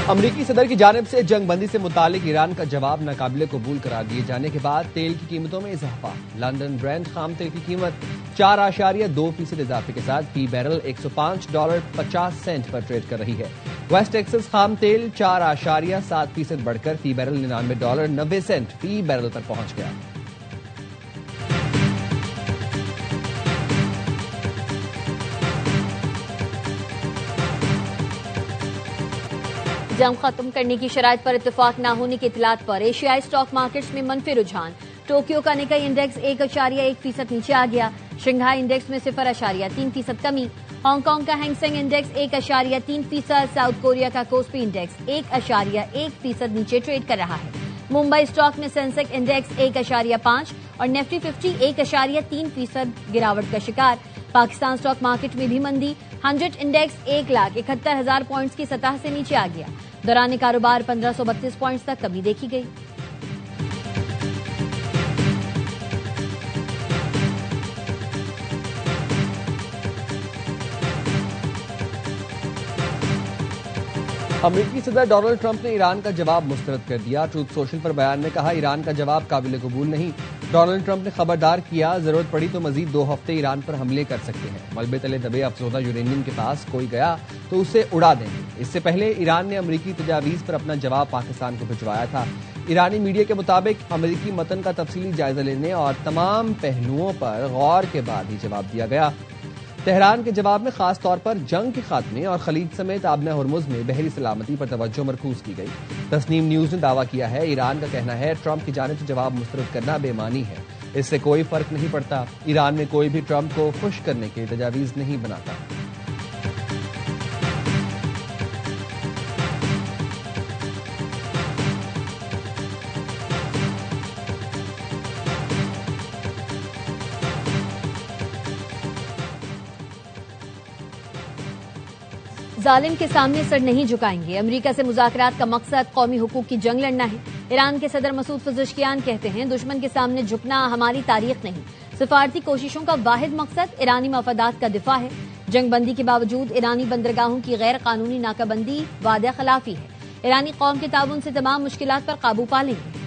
अमरीकी सदर की जानिब से जंगबंदी से मुतालिक ईरान का जवाब नाकाबिले कबूल करार दिए जाने के बाद तेल की कीमतों में इजाफा। लंदन ब्रेंट खाम तेल की कीमत 4.2% इजाफे के साथ फी बैरल $105.50 पर ट्रेड कर रही है। वेस्ट टेक्सास खाम तेल 4.7% बढ़कर फी बैरल $99.90 फी बैरल पर पहुंच गया। जंग खत्म करने की शराइत पर इत्तेफाक न होने की इतलात पर एशियाई स्टॉक मार्केट्स में मनफी रुझान। टोक्यो का निकाई इंडेक्स 1.1% नीचे आ गया। शंघाई इंडेक्स में 0.3% कमी। हांगकांग का हैंगसेंग इंडेक्स 1.3%। साउथ कोरिया का कोस्पी इंडेक्स 1.1% नीचे ट्रेड कर रहा है। मुंबई स्टॉक में सेंसेक्स इंडेक्स 1.5 और निफ्टी 50 1.3% गिरावट का शिकार। पाकिस्तान स्टॉक मार्केट में भी मंदी। 100 इंडेक्स 1,71,000 पॉइंट्स की सतह से नीचे आ गया। दौरान कारोबार 1532 पॉइंट्स तक कमी देखी गई। अमरीकी सदर डोनाल्ड ट्रंप ने ईरान का जवाब मुस्तरद कर दिया। ट्रूथ सोशल पर बयान में कहा, ईरान का जवाब काबिल कबूल नहीं। डोनाल्ड ट्रंप ने खबरदार किया, जरूरत पड़ी तो मजीद 2 हफ्ते ईरान पर हमले कर सकते हैं। मलबे तले दबे अफसोदा यूरेनियम के पास कोई गया तो उसे उड़ा देंगे। इससे पहले ईरान ने अमरीकी तजावीज पर अपना जवाब पाकिस्तान को भिजवाया था। ईरानी मीडिया के मुताबिक अमरीकी मतन का तफसीली जायजा लेने और तमाम पहलुओं पर गौर के बाद ही जवाब दिया गया। तेहरान के जवाब में खास तौर पर जंग के खात्मे और खलीज समेत आबना हुर्मुज में बहरी सलामती पर तवज्जो मरकूज की गई। तस्नीम न्यूज ने दावा किया है, ईरान का कहना है ट्रंप की जानिब से जवाब मुस्तरद करना बेमानी है। इससे कोई फर्क नहीं पड़ता। ईरान में कोई भी ट्रंप को खुश करने के तजावीज नहीं बनाता। जालिम के सामने सर नहीं झुकाएंगे। अमेरिका से मुज़ाकरात का मकसद कौमी हुकूक की जंग लड़ना है। ईरान के सदर मसूद पज़ेश्कियान कहते हैं, दुश्मन के सामने झुकना हमारी तारीख नहीं, सिफारती कोशिशों का वाहिद मकसद ईरानी मफादात का दिफा है। जंगबंदी के बावजूद ईरानी बंदरगाहों की गैर कानूनी नाकाबंदी वादा खिलाफी है। ईरानी कौम के ताउन से तमाम मुश्किलात पर काबू पा लेंगे।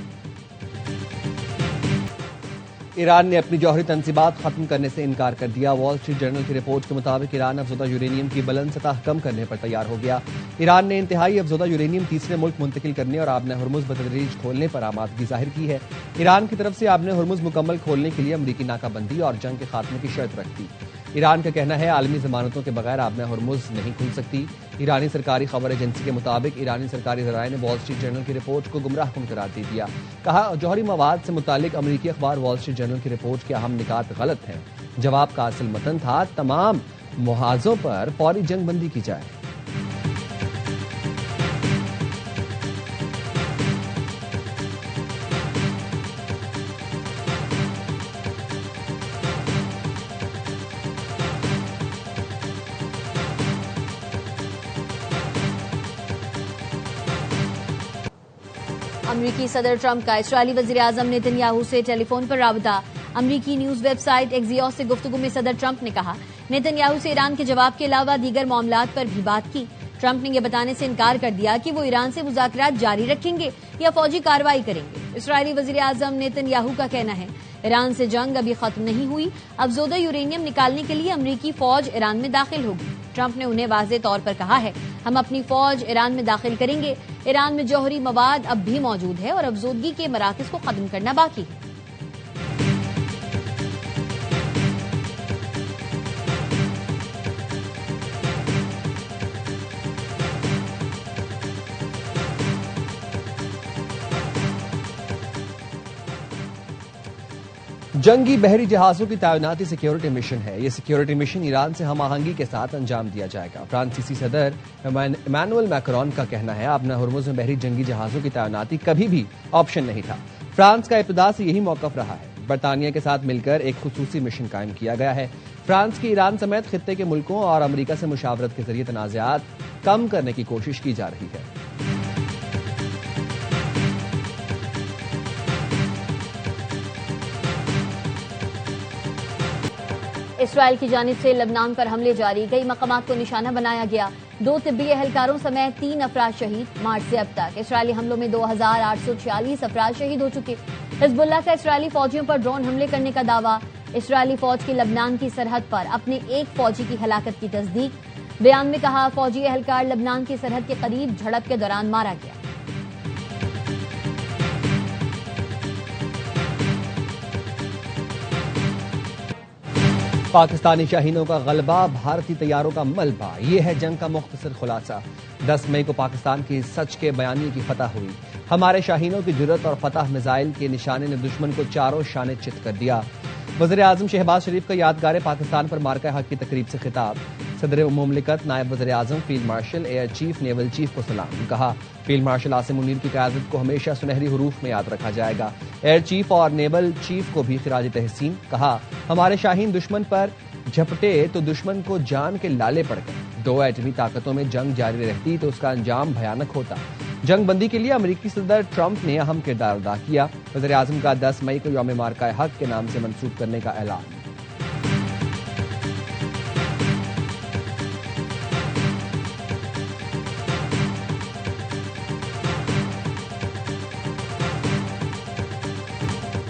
ईरान ने अपनी जौहरी तनसीबात खत्म करने से इनकार कर दिया। वॉल स्ट्रीट जर्नल की रिपोर्ट के मुताबिक ईरान अफजोदा यूरेनियम की बुलंद सतह कम करने पर तैयार हो गया। ईरान ने इंतहाई अफजोदा यूरेनियम तीसरे मुल्क मुंतकिल करने और आबना हुर्मुज बतदरीज खोलने पर आमादगी जाहिर की है। ईरान की तरफ से आबना हुर्मुज मुकम्मल खोलने के लिए अमरीकी नाकाबंदी और जंग के खात्मे की शर्त रखती। ईरान का कहना है, आलमी जमानतों के बगैर आबना हुर्मुज नहीं खुल सकती। ईरानी सरकारी खबर एजेंसी के मुताबिक ईरानी सरकारी जराये ने वॉल स्ट्रीट जर्नल की रिपोर्ट को गुमराहकुन करार दे दिया। कहा, जौहरी मवाद से मुतालिक अमरीकी अखबार वॉल स्ट्रीट जर्नल की रिपोर्ट के अहम निकात गलत हैं। जवाब का असल मतन था, तमाम मुहाजों पर फौरी जंगबंदी की जाए। अमरीकी सदर ट्रंप का इस्राएली वज़ीर आज़म नेतन्याहू से टेलीफोन पर राबता। अमरीकी न्यूज वेबसाइट एक्सियोस से गुफ्तगू में सदर ट्रंप ने कहा, नेतन्याहू से ईरान के जवाब के अलावा दीगर मामलात पर भी बात की। ट्रंप ने यह बताने से इनकार कर दिया कि वो ईरान से मुज़ाकरात जारी रखेंगे या फौजी कार्रवाई करेंगे। इस्राएली वज़ीर आज़म नेतन्याहू का कहना है, ईरान से जंग अभी खत्म नहीं हुई। अफजोदा यूरेनियम निकालने के लिए अमरीकी फौज ईरान में दाखिल होगी। ट्रंप ने उन्हें वाज़ेह तौर पर कहा है, हम अपनी फौज ईरान में दाखिल करेंगे। ईरान में जौहरी मवाद अब भी मौजूद है और अफजोदगी के मराकज़ को खत्म करना बाकी है। जंगी बहरी जहाजों की तैनाती सिक्योरिटी मिशन है। यह सिक्योरिटी मिशन ईरान से हम आहंगी के साथ अंजाम दिया जाएगा। फ्रांसीसी सदर इमैनुअल मैक्रोन का कहना है, आबना हुर्मुज में बहरी जंगी जहाजों की तैनाती कभी भी ऑप्शन नहीं था। फ्रांस का इब्तिदा से यही मौकफ रहा है। बरतानिया के साथ मिलकर एक खुसूसी मिशन कायम किया गया है। फ्रांस की ईरान समेत खित्ते के मुल्कों और अमरीका से मुशावरत के जरिए तनाज़ात कम करने की कोशिश की जा रही है। इसराइल की जानिब से लबनान पर हमले जारी, कई मकामात को निशाना बनाया गया। 2 तिब्बी एहलकारों समेत 3 अफराद शहीद। मार्च से अब तक इसराइली हमलों में 2846 अफराद शहीद हो चुके। हिजबुल्लाह का इसराइली फौजियों पर ड्रोन हमले करने का दावा। इसराइली फौज की लबनान की सरहद पर अपने एक फौजी की हलाकत की तस्दीक। बयान में कहा, फौजी एहलकार लबनान की सरहद के करीब झड़प के दौरान मारा गया। पाकिस्तानी शाहीनों का गलबा, भारतीय तैयारों का मलबा, ये है जंग का मुख्तसर खुलासा। 10 मई को पाकिस्तान की सच के बयानिए की फतह हुई। हमारे शाहीनों की जुर्रत और फतह मिसाइल के निशाने ने दुश्मन को चारों शाने चित कर दिया। वज़ीर-ए-आज़म शहबाज शरीफ का यादगार पाकिस्तान पर मार्का हक की तकरीब से खिताब। सदर मुमलिकत, नायब वज़ीर-ए-आज़म, field marshal, air chief, naval chief को सलाम। कहा, फील्ड मार्शल आसिम मुनीर की क़यादत को हमेशा सुनहरी हरूफ में याद रखा जाएगा। एयर चीफ और नेवल चीफ को भी खिराज तहसीन। कहा, हमारे शाहीन दुश्मन पर झपटे तो दुश्मन को जान के लाले पड़ गए। 2 एटमी ताकतों में जंग जारी रहती तो उसका अंजाम भयानक होता। जंग बंदी के लिए अमेरिकी सदर ट्रंप ने अहम किरदार अदा किया। वज़ीर-ए-आज़म का 10 मई को यौम मार्का हक के नाम से मंसूब करने का ऐलान।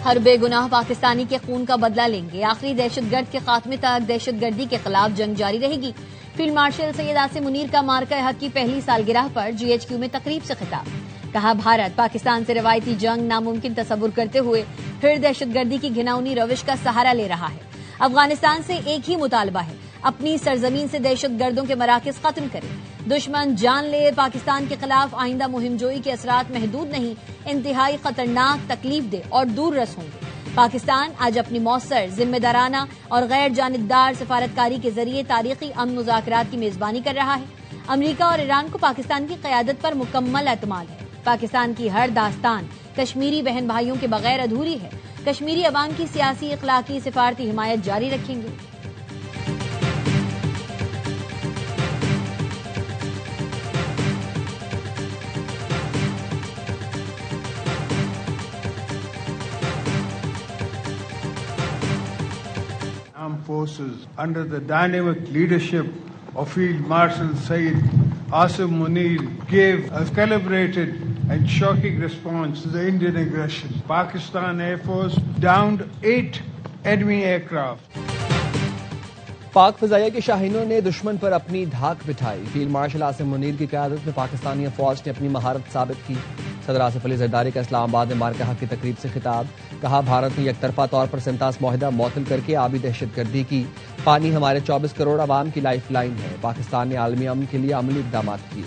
हर बेगुनाह पाकिस्तानी के खून का बदला लेंगे। आखिरी दहशतगर्द के खात्मे तक दहशतगर्दी के खिलाफ जंग जारी रहेगी। फील्ड मार्शल सैयद आसिम मुनीर का मार्का हक की पहली सालगिरह पर GHQ में तकरीब से खिताब। कहा, भारत पाकिस्तान से रवायती जंग नामुमकिन तस्वुर करते हुए फिर दहशतगर्दी की घिनौनी रविश का सहारा ले रहा है। अफगानिस्तान से एक ही मुतालबा है, अपनी सरजमीन से दहशतगर्दों के मराकज खत्म करें। दुश्मन जान ले, पाकिस्तान के खिलाफ आइंदा मुहिमजोई के असरात महदूद नहीं, इंतहाई खतरनाक, तकलीफ दे और दूर रस होंगे। पाकिस्तान आज अपनी मौसर, जिम्मेदाराना और गैर जानिबदार सफारतकारी के जरिए तारीखी अमन मुज़ाकरात की मेजबानी कर रहा है। अमरीका और ईरान को पाकिस्तान की क़यादत पर मुकम्मल एतमाद है। पाकिस्तान की हर दास्तान कश्मीरी बहन भाइयों के बगैर अधूरी है। कश्मीरी अवाम की सियासी, इखलाकी, सिफारती हिमायत जारी रखेंगे। Armed Forces under the dynamic leadership of Field Marshal Sayyid Asim Munir gave a calibrated and shocking response to the Indian aggression. Pakistan Air Force downed 8 enemy aircraft. पाक फ़िज़ाइया के शाहीनों ने दुश्मन पर अपनी धाक बिठाई। फील्ड मार्शल आसिम मुनीर की क़यादत में पाकिस्तानी फ़ौज ने अपनी महारत साबित की। सदर आसिफ अली ज़रदारी का इस्लामाबाद में मार्का हक की तकरीब से खिताब। कहा, भारत ने एकतरफा तौर पर सिंतास मुआहिदा मुअत्तल करके आबी दहशतगर्दी की। पानी हमारे 24 करोड़ आवाम की लाइफ लाइन है। पाकिस्तान ने आलमी अमन के लिए अमली इक़दाम किए।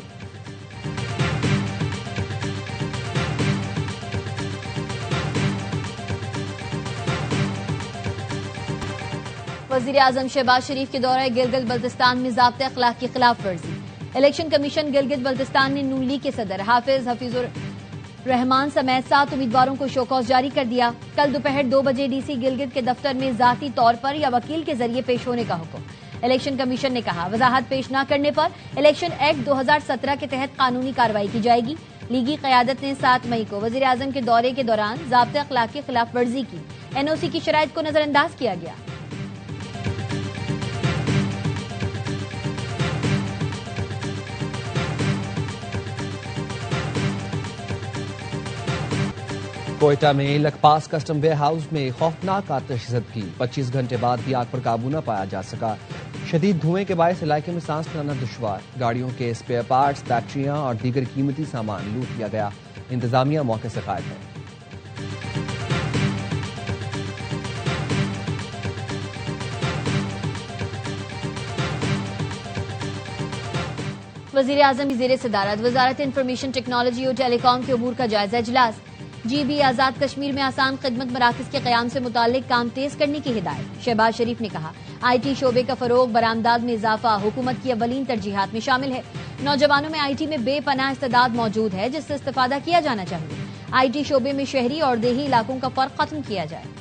वज़ीर-ए-आज़म शहबाज शरीफ के दौरे गिलगित बल्तिस्तान में ज़ाब्ते अखलाक की खिलाफ वर्जी। इलेक्शन कमीशन गिलगित बल्तिस्तान ने नून लीग के सदर हफीजुर रहमान समेत 7 उम्मीदवारों को शोकॉज जारी कर दिया। कल दोपहर 2 बजे DC गिलगित के दफ्तर में ज़ाती तौर पर या वकील के जरिए पेश होने का हुक्म। इलेक्शन कमीशन ने कहा, वजाहत पेश न करने पर इलेक्शन एक्ट 2017 के तहत कानूनी कार्रवाई की जाएगी। लीगी क़यादत ने 7 मई को वज़ीर-ए-आज़म के दौरे के दौरान ज़ाब्ते अखलाक की खिलाफ वर्जी की। NOC की शराइत को नजरअंदाज किया गया। कोयटा में लखपास कस्टम वेयर हाउस में खौफनाक आतिश की। 25 घंटे बाद भी आग पर काबू न पाया जा सका। शदीद धुएं के बायस इलाके में सांस लेना दुश्वार। गाड़ियों के स्पेयर पार्ट्स, बैटरियां और दीगर कीमती सामान लूट लिया गया। इंतजामिया मौके से गायब है। वज़ीर-ए-आज़म की ज़ेरे सदारत वज़ारत इंफॉर्मेशन टेक्नोलॉजी और टेलीकॉम के अमूर का जायजा इजलास। GB आज़ाद कश्मीर में आसान खिदमत मराकज़ के क़याम से मुताल्लिक काम तेज करने की हिदायत। शहबाज शरीफ ने कहा, IT शोबे का फरोग, बरामदात में इजाफा हुकूमत की अवलीन तरजीहात में शामिल है। नौजवानों में IT में बेपनाह इस्तेदाद मौजूद है, जिससे इस्तेफादा किया जाना चाहिए। IT शोबे में शहरी और देही इलाकों का फर्क खत्म किया जाए।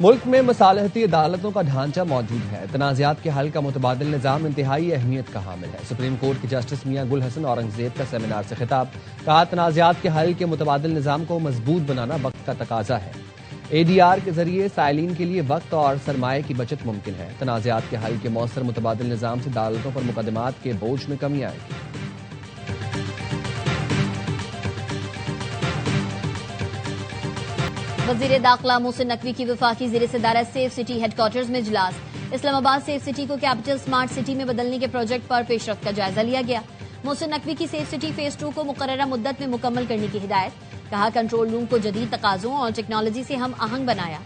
मुल्क में मसालहती अदालतों का ढांचा मौजूद है। तनाज़ात के हल का मुतबादिल निज़ाम इंतहाई अहमियत का हामिल है। सुप्रीम कोर्ट के जस्टिस मियां गुल हसन औरंगजेब का सेमिनार से खिताब। कहा, तनाज़ात के हल के मुतबादिल निज़ाम को मजबूत बनाना वक्त का तकाजा है। ADR के जरिए साइलिन के लिए वक्त और सरमाए की बचत मुमकिन है। तनाज़ात के हल के मौसर मुतबादिल निज़ाम से अदालतों पर मुकदमात के बोझ में कमी आएगी। वज़ीर दाखिला मोहसिन नकवी की वफाकी ज़ेर सदारत सेफ सिटी हेडक्वार्टर्स में इजलास। इस्लामाबाद सेफ सिटी को कैपिटल स्मार्ट सिटी में बदलने के प्रोजेक्ट पर पेशरफ्त का जायजा लिया गया। मोहसिन नकवी की सेफ सिटी फेज 2 को मुकर्ररा मुद्दत में मुकम्मल करने की हिदायत। कहा, कंट्रोल रूम को जदीद तकाजों और टेक्नोलॉजी से हम आहंग बनाया।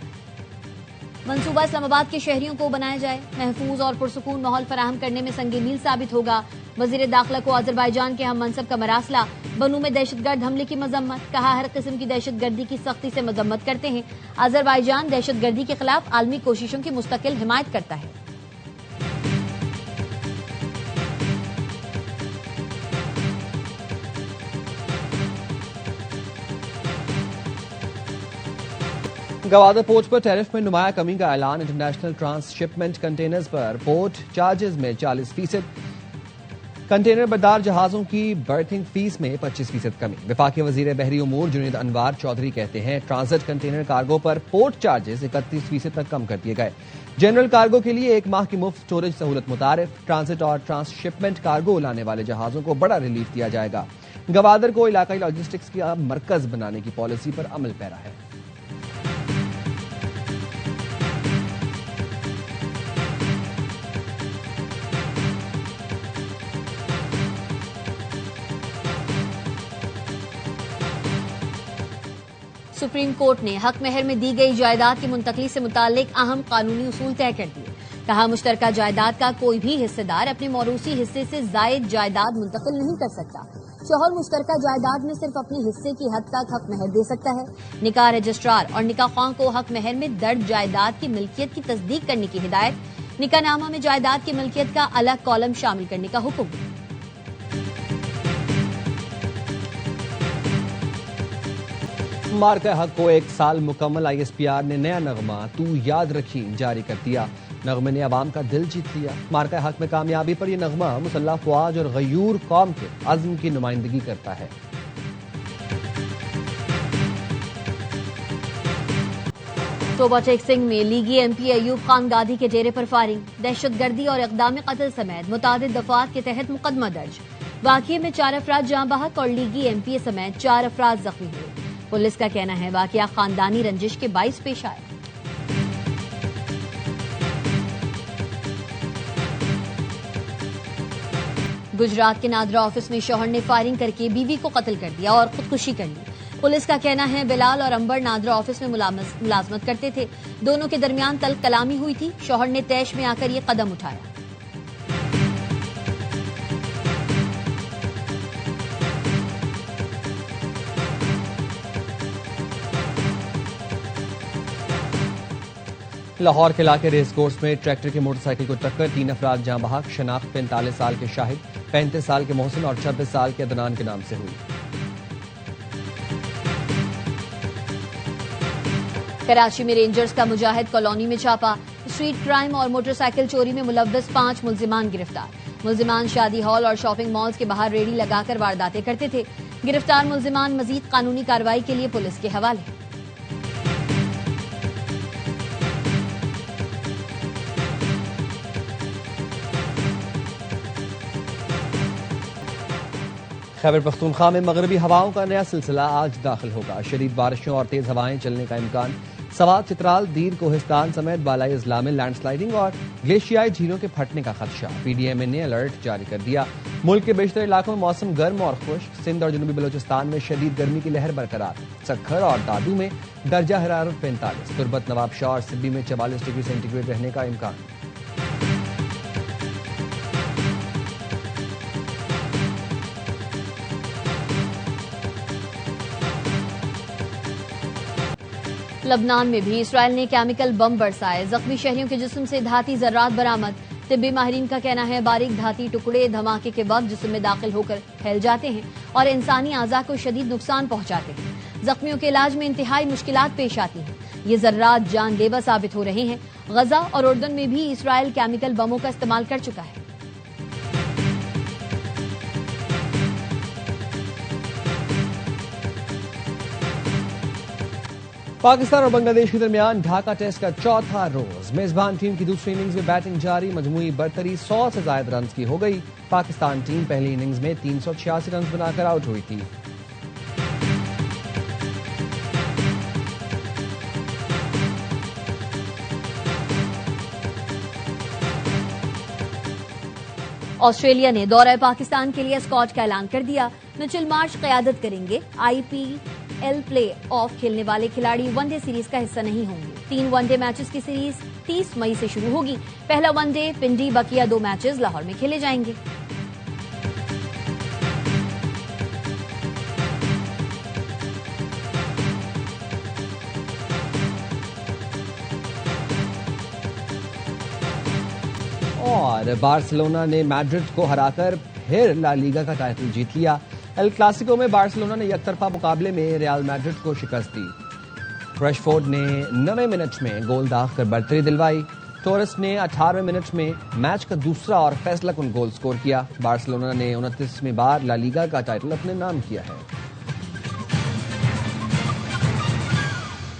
मंसूबा इस्लामाबाद के शहरियों को बनाया जाए, महफूज और पुरसुकून माहौल फराहम करने में संगे मील साबित होगा। वज़ीर दाखिला को अजरबैजान के हम मनसब का मरासला। बनू में दहशतगर्द हमले की मजम्मत। कहा, हर किस्म की दहशतगर्दी की सख्ती से मजम्मत करते हैं। अजरबैजान दहशतगर्दी के खिलाफ आलमी कोशिशों की मुस्तकिल हिमायत करता है। गवादर पोर्ट पर टैरिफ में नुमाया कमी का ऐलान। इंटरनेशनल ट्रांसशिपमेंट कंटेनर्स पर पोर्ट चार्जेस में 40%, कंटेनर बरदार जहाजों की बर्थिंग फीस में 25% कमी। वफाकी वजीर बहरी उमूर जुनैद अनवार चौधरी कहते हैं, ट्रांजिट कंटेनर कार्गो पर पोर्ट चार्जेस 31% तक कम कर दिए गए। जनरल कार्गो के लिए 1 माह की मुफ्त स्टोरेज सहूलत मुतारिफ। ट्रांजिट और ट्रांसशिपमेंट कार्गो लाने वाले जहाजों को बड़ा रिलीफ दिया जाएगा। गवादर को इलाकाई लॉजिस्टिक्स का मरकज बनाने की पॉलिसी पर अमल पैरा है। सुप्रीम कोर्ट ने हक महर में दी गई जायदाद की मुंतकली से मुतालिक अहम कानूनी उसूल तय कर दिए। कहा, मुश्तरका जायदाद का कोई भी हिस्सेदार अपने मौरूसी हिस्से से जायद जायदाद मुंतकिल नहीं कर सकता। शौहर मुश्तरका जायदाद में सिर्फ अपने हिस्से की हद तक हक महर दे सकता है। निकाह रजिस्ट्रार और निकाह ख्वाह को हक महर में दर्ज जायदाद की मिल्कियत की तस्दीक करने की हिदायत। निकाहनामा में जायदाद की मिल्कियत का अलग कॉलम शामिल करने का हुक्म। मार्का हक को 1 साल मुकम्मल। ISPR ने नया नगमा तू याद रखी जारी कर दिया। नगमे ने अवाम का दिल जीत लिया। मार्का हक में कामयाबी पर यह नगमा मुसल्लह ख्वाज और गयूर कौम के अज़्म की नुमाइंदगी करता है। तोबा टेक सिंह में लीगी MP अयूब खान गादी के डेरे पर फायरिंग। दहशतगर्दी और इक़दाम कत्ल समेत मुतादिद दफात के तहत मुकदमा दर्ज। वाक़ये में 4 अफराद जाँ बहक और लीगी MP समेत 4 अफराद जख्मी हुए। पुलिस का कहना है, वाक़या खानदानी रंजिश के बाइस पेश आया। गुजरात के नादरा ऑफिस में शौहर ने फायरिंग करके बीवी को कत्ल कर दिया और खुदकुशी कर ली। पुलिस का कहना है, बिलाल और अंबर नादरा ऑफिस में मुलाजमत करते थे। दोनों के दरमियान तल्ख कलामी हुई थी। शौहर ने तैश में आकर ये कदम उठाया। लाहौर के इलाके रेस कोर्स में ट्रैक्टर की मोटरसाइकिल को टक्कर। 3 अफराद जाँ बहक। शनाख्त 45 साल के शाहिद, 35 साल के मोहसिन और 26 साल के अदनान के नाम से हुई। कराची में रेंजर्स का मुजाहिद कॉलोनी में छापा। स्ट्रीट क्राइम और मोटरसाइकिल चोरी में मुलव्वस 5 मुल्जिमान गिरफ्तार। मुल्जिमान शादी हॉल और शॉपिंग मॉल्स के बाहर रेडी लगाकर वारदातें करते थे। गिरफ्तार मुल्जिमान मजीद कानूनी कार्रवाई के लिए पुलिस के हवाले। खैबर पख्तूनख्वा में मगरबी हवाओं का नया सिलसिला आज दाखिल होगा। शदीद बारिशों और तेज हवाएं चलने का इम्कान। सवात, चित्राल, दीर, कोहिस्तान समेत बालाई अजला में लैंडस्लाइडिंग और ग्लेशियाई झीलों के फटने का खदशा। PDMA ने अलर्ट जारी कर दिया। मुल्क के बेशतर इलाकों में मौसम गर्म और खुश्क। सिंध और जनूबी बलोचिस्तान में शदीद गर्मी की लहर बरकरार। सक्खर और दादू में दर्जा हरारत 45, तुरबत, नवाबशाह और सिब्बी में 44 डिग्री सेंटीग्रेड रहने का इम्कान। लबनान में भी इसराइल ने केमिकल बम बरसाए। जख्मी शहरियों के जिस्म से धाती जर्रात बरामद। तिब्बी माहिरीन का कहना है, बारीक धाती टुकड़े धमाके के वक्त जिस्म में दाखिल होकर फैल जाते हैं और इंसानी आज़ा को शदीद नुकसान पहुंचाते हैं। जख्मियों के इलाज में इंतहाई मुश्किलात पेश आती हैं। ये जर्रात जानलेवा साबित हो रहे हैं। गजा और उर्दन में भी इसराइल केमिकल बमों का इस्तेमाल कर चुका है। पाकिस्तान और बांग्लादेश के दरमियान ढाका टेस्ट का चौथा रोज। मेजबान टीम की दूसरी इनिंग्स में बैटिंग जारी, मजमूई बरतरी 100 से ज्यादा रन की हो गई। पाकिस्तान टीम पहली इनिंग्स में 386 रन बनाकर आउट हुई थी। ऑस्ट्रेलिया ने दौरे पाकिस्तान के लिए स्क्वाड का ऐलान कर दिया। मिचेल मार्श क़यादत करेंगे। IPL प्ले ऑफ खेलने वाले खिलाड़ी वनडे सीरीज का हिस्सा नहीं होंगे। 3 वनडे मैचेस की सीरीज 30 मई से शुरू होगी। पहला वनडे पिंडी, बकिया 2 मैचेस लाहौर में खेले जाएंगे। और बार्सिलोना ने मैड्रिड को हराकर फिर ला लीगा का टाइटल जीत लिया। एल क्लासिको में बार्सिलोना ने एकतरफा मुकाबले में रियल मैड्रिड को शिकस्त दी। रैशफोर्ड ने 9वें मिनट में गोल दागकर बढ़तरी दिलवाई। टोरेस ने 18वें मिनट में मैच का दूसरा और फैसला कुन गोल स्कोर किया। बार्सिलोना ने 29वीं बार ला लीगा का टाइटल अपने नाम किया है।